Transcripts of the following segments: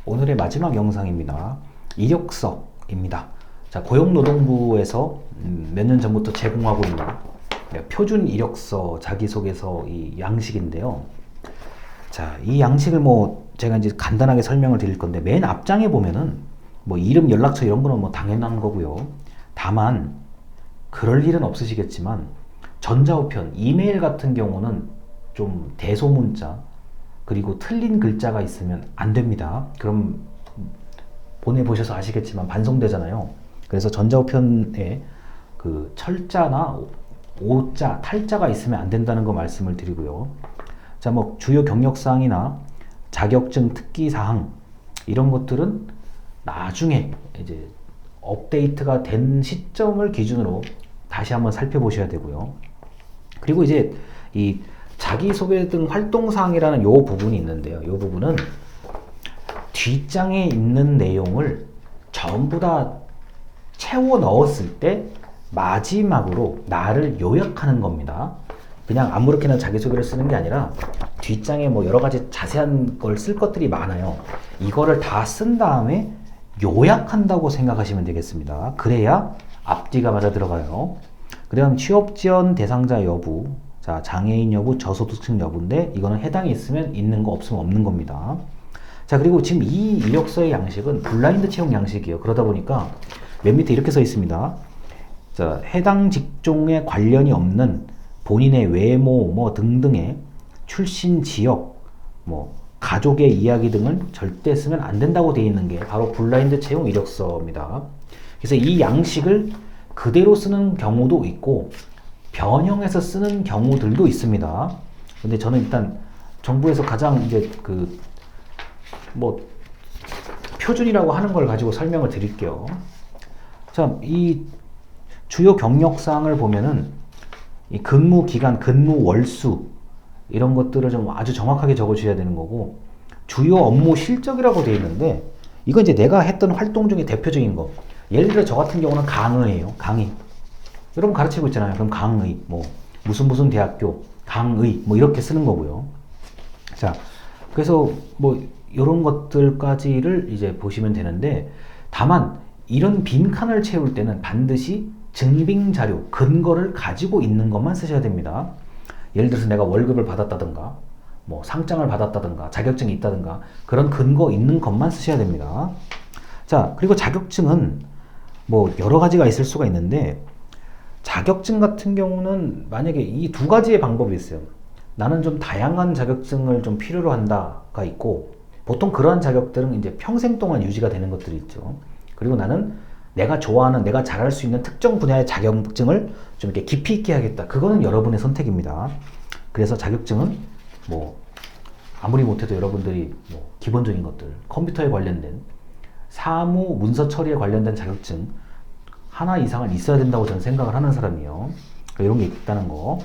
오늘의 마지막 영상입니다. 이력서입니다. 자, 고용노동부에서 몇 년 전부터 제공하고 있는 표준 이력서 자기소개서 이 양식인데요. 자, 이 양식을 제가 이제 간단하게 설명을 드릴 건데, 맨 앞장에 보면은 이름, 연락처 이런 거는 당연한 거고요. 다만 그럴 일은 없으시겠지만 전자우편, 이메일 같은 경우는 좀 대소문자 그리고 틀린 글자가 있으면 안 됩니다. 그럼 보내보셔서 아시겠지만 반송되잖아요. 그래서 전자우편에 그 철자나 오자, 탈자가 있으면 안 된다는 거 말씀을 드리고요. 자, 주요 경력사항이나 자격증 특기사항 이런 것들은 나중에 이제 업데이트가 된 시점을 기준으로 다시 한번 살펴보셔야 되고요. 그리고 이제 이 자기소개 등 활동사항이라는 요 부분이 있는데요. 요 부분은 뒷장에 있는 내용을 전부 다 채워 넣었을 때 마지막으로 나를 요약하는 겁니다. 그냥 아무렇게나 자기소개를 쓰는 게 아니라 뒷장에 여러 가지 자세한 걸 쓸 것들이 많아요. 이거를 다 쓴 다음에 요약한다고 생각하시면 되겠습니다. 그래야 앞뒤가 맞아 들어가요. 그 다음 취업지원 대상자 여부, 자, 장애인 여부, 저소득층 여부인데 이거는 해당이 있으면 있는 거 없으면 없는 겁니다. 자, 그리고 지금 이 이력서의 양식은 블라인드 채용 양식이에요. 그러다 보니까 맨 밑에 이렇게 써 있습니다. 자, 해당 직종에 관련이 없는 본인의 외모 등등의 출신 지역, 가족의 이야기 등을 절대 쓰면 안 된다고 되어 있는 게 바로 블라인드 채용 이력서입니다. 그래서 이 양식을 그대로 쓰는 경우도 있고 변형해서 쓰는 경우들도 있습니다. 근데 저는 일단 정부에서 가장 이제 표준이라고 하는 걸 가지고 설명을 드릴게요. 자, 이 주요 경력사항을 보면은 이 근무 기간, 근무 월수 이런 것들을 좀 아주 정확하게 적어주셔야 되는 거고, 주요 업무 실적이라고 되어 있는데 이건 이제 내가 했던 활동 중에 대표적인 거. 예를 들어 저 같은 경우는 강의예요. 강의. 여러분 가르치고 있잖아요. 그럼 강의, 무슨 대학교, 강의, 이렇게 쓰는 거고요. 자, 그래서 이런 것들까지를 이제 보시면 되는데, 다만 이런 빈칸을 채울 때는 반드시 증빙 자료, 근거를 가지고 있는 것만 쓰셔야 됩니다. 예를 들어서 내가 월급을 받았다든가, 상장을 받았다든가, 자격증이 있다든가, 그런 근거 있는 것만 쓰셔야 됩니다. 자, 그리고 자격증은 여러 가지가 있을 수가 있는데, 자격증 같은 경우는 만약에 이 두 가지의 방법이 있어요. 나는 좀 다양한 자격증을 좀 필요로 한다가 있고, 보통 그러한 자격들은 이제 평생 동안 유지가 되는 것들이 있죠. 그리고 나는 내가 좋아하는, 내가 잘할 수 있는 특정 분야의 자격증을 좀 이렇게 깊이 있게 하겠다. 그거는 여러분의 선택입니다. 그래서 자격증은 아무리 못해도 여러분들이 기본적인 것들, 컴퓨터에 관련된 사무 문서 처리에 관련된 자격증 하나 이상은 있어야 된다고 저는 생각을 하는 사람이에요. 이런 게 있다는 거.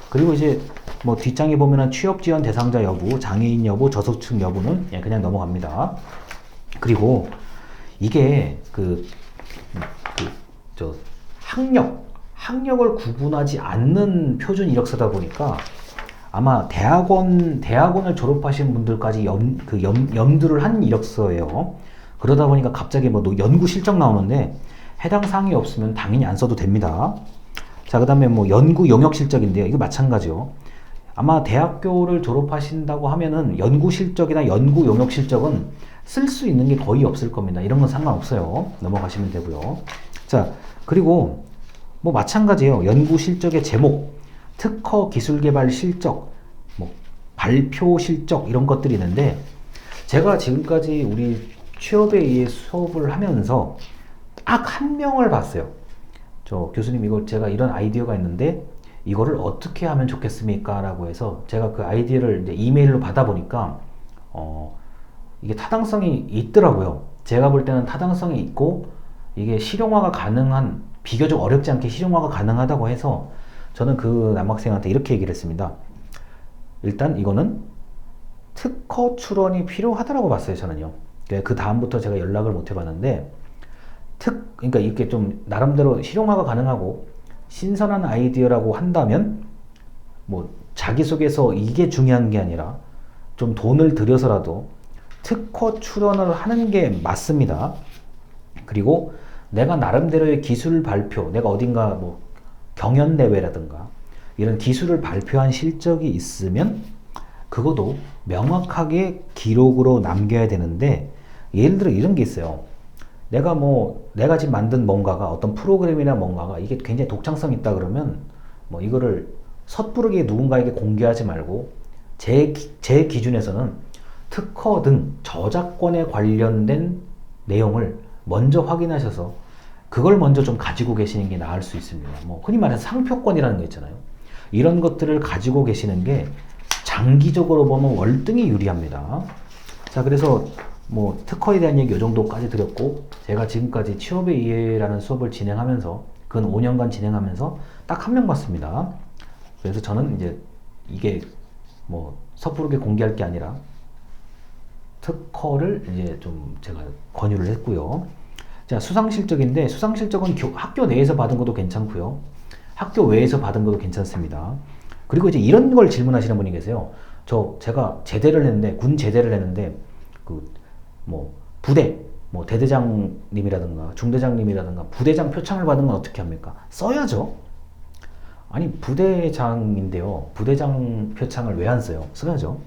그리고 이제 뒷장에 보면은 취업 지원 대상자 여부, 장애인 여부, 저소득층 여부는 그냥 넘어갑니다. 그리고 이게 학력을 구분하지 않는 표준 이력서다 보니까 아마 대학원을 졸업하신 분들까지 염두를 한 이력서예요. 그러다 보니까 갑자기 연구 실적 나오는데 해당 사항이 없으면 당연히 안 써도 됩니다. 자, 그 다음에 연구 용역 실적인데요. 이거 마찬가지요. 아마 대학교를 졸업하신다고 하면은 연구 실적이나 연구 용역 실적은 쓸 수 있는 게 거의 없을 겁니다. 이런 건 상관없어요. 넘어가시면 되고요. 자, 그리고 마찬가지예요. 연구 실적의 제목, 특허 기술 개발 실적, 발표 실적 이런 것들이 있는데, 제가 지금까지 우리 취업에 의해 수업을 하면서 딱 한 명을 봤어요. 저 교수님, 이거 제가 이런 아이디어가 있는데 이거를 어떻게 하면 좋겠습니까? 라고 해서 제가 그 아이디어를 이제 이메일로 받아보니까 이게 타당성이 있더라고요. 제가 볼 때는 타당성이 있고 이게 실용화가 가능한, 비교적 어렵지 않게 실용화가 가능하다고 해서 저는 그 남학생한테 이렇게 얘기를 했습니다. 일단 이거는 특허 출원이 필요하다라고 봤어요, 저는요. 그 다음부터 제가 연락을 못 해봤는데, 그러니까 이렇게 좀 나름대로 실용화가 가능하고 신선한 아이디어라고 한다면 자기소개서 이게 중요한 게 아니라 좀 돈을 들여서라도 특허 출원을 하는 게 맞습니다. 그리고 내가 나름대로의 기술 발표, 내가 어딘가 뭐 경연대회라든가 이런 기술을 발표한 실적이 있으면 그것도 명확하게 기록으로 남겨야 되는데, 예를 들어 이런 게 있어요. 내가 지금 만든 뭔가가, 어떤 프로그램이나 뭔가가 이게 굉장히 독창성 있다 그러면 뭐 이거를 섣부르게 누군가에게 공개하지 말고, 제 기준에서는 특허 등 저작권에 관련된 내용을 먼저 확인하셔서 그걸 먼저 좀 가지고 계시는 게 나을 수 있습니다. 뭐 흔히 말해서 상표권이라는 거 있잖아요. 이런 것들을 가지고 계시는 게 장기적으로 보면 월등히 유리합니다. 자, 그래서 뭐 특허에 대한 얘기 이 정도까지 드렸고, 제가 지금까지 취업의 이해라는 수업을 진행하면서 근 5년간 진행하면서 딱 한 명 봤습니다. 그래서 저는 이제 이게 뭐 섣부르게 공개할 게 아니라 특허를 이제 좀 제가 권유를 했고요. 자, 수상실적인데, 수상실적은 학교 내에서 받은 것도 괜찮고요. 학교 외에서 받은 것도 괜찮습니다. 그리고 이제 이런 걸 질문하시는 분이 계세요. 제가 제대를 했는데, 군 제대를 했는데, 뭐 부대, 뭐 대대장님이라든가 중대장님이라든가 부대장 표창을 받은 건 어떻게 합니까? 써야죠. 아니, 부대장인데요. 부대장 표창을 왜 안 써요? 써야죠.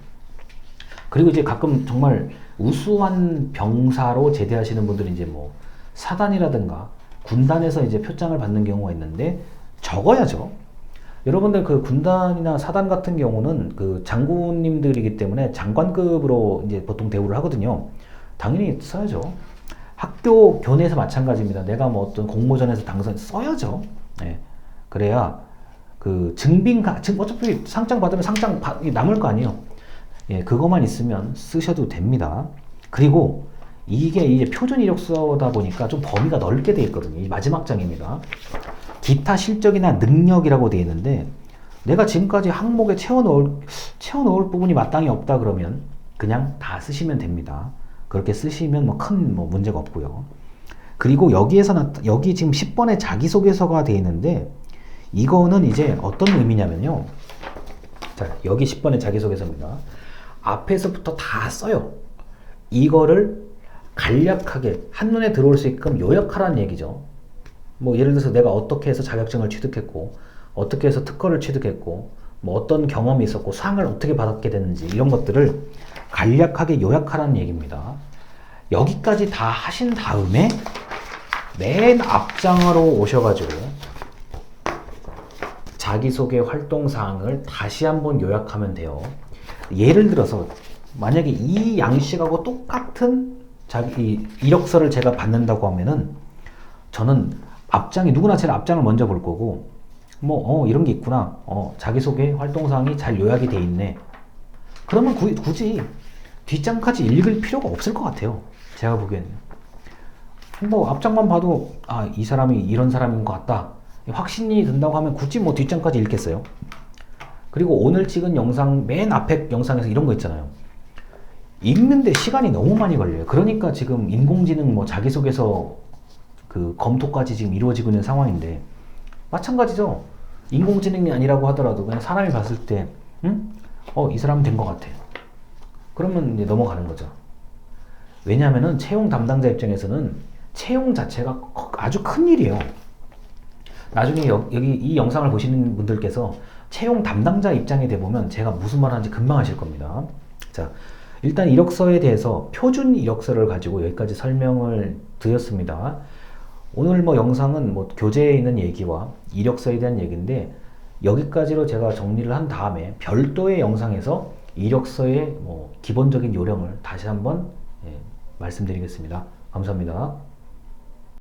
그리고 이제 가끔 정말 우수한 병사로 제대하시는 분들이 이제 뭐 사단이라든가 군단에서 이제 표창을 받는 경우가 있는데 적어야죠. 여러분들 그 군단이나 사단 같은 경우는 그 장군님들이기 때문에 장관급으로 이제 보통 대우를 하거든요. 당연히 써야죠. 학교 교내에서 마찬가지입니다. 내가 뭐 어떤 공모전에서 당선 써야죠. 네. 그래야 그 어차피 상장 받으면 상장 남을 거 아니에요. 예, 그것만 있으면 쓰셔도 됩니다. 그리고 이게 이제 표준 이력서다 보니까 좀 범위가 넓게 되어 있거든요. 이 마지막 장입니다. 기타 실적이나 능력이라고 되어 있는데, 내가 지금까지 항목에 채워 넣을 부분이 마땅히 없다 그러면 그냥 다 쓰시면 됩니다. 그렇게 쓰시면 뭐 큰 문제가 없고요. 그리고 여기 지금 10번의 자기소개서가 되어 있는데, 이거는 이제 어떤 의미냐면요. 자, 여기 10번의 자기소개서입니다. 앞에서부터 다 써요. 이거를 간략하게 한눈에 들어올 수 있게끔 요약하라는 얘기죠. 뭐 예를 들어서 내가 어떻게 해서 자격증을 취득했고, 어떻게 해서 특허를 취득했고, 뭐 어떤 경험이 있었고, 상을 어떻게 받게 됐는지, 이런 것들을 간략하게 요약하라는 얘기입니다. 여기까지 다 하신 다음에 맨 앞장으로 오셔가지고 자기소개 활동사항을 다시 한번 요약하면 돼요. 예를 들어서 만약에 이 양식하고 똑같은 이력서를 제가 받는다고 하면은, 저는 누구나 제일 앞장을 먼저 볼 거고, 이런 게 있구나. 자기소개 활동사항이 잘 요약이 돼 있네. 그러면 굳이 뒷장까지 읽을 필요가 없을 것 같아요. 제가 보기에는. 뭐 앞장만 봐도 이 사람이 이런 사람인 것 같다, 확신이 든다고 하면 굳이 뭐 뒷장까지 읽겠어요? 그리고 오늘 찍은 영상 맨 앞에 영상에서 이런 거 있잖아요. 읽는데 시간이 너무 많이 걸려요. 그러니까 지금 인공지능 뭐 자기소개서 그 검토까지 지금 이루어지고 있는 상황인데, 마찬가지죠. 인공지능이 아니라고 하더라도 그냥 사람이 봤을 때 이 사람은 된 것 같아. 그러면 이제 넘어가는 거죠. 왜냐하면은 채용 담당자 입장에서는 채용 자체가 아주 큰 일이에요. 나중에 여기 이 영상을 보시는 분들께서 채용 담당자 입장에 대보면 제가 무슨 말 하는지 금방 아실 겁니다. 자, 일단 이력서에 대해서 표준 이력서를 가지고 여기까지 설명을 드렸습니다. 오늘 뭐 영상은 뭐 교재에 있는 얘기와 이력서에 대한 얘기인데, 여기까지로 제가 정리를 한 다음에 별도의 영상에서 이력서의 뭐 기본적인 요령을 다시 한번 말씀드리겠습니다. 감사합니다.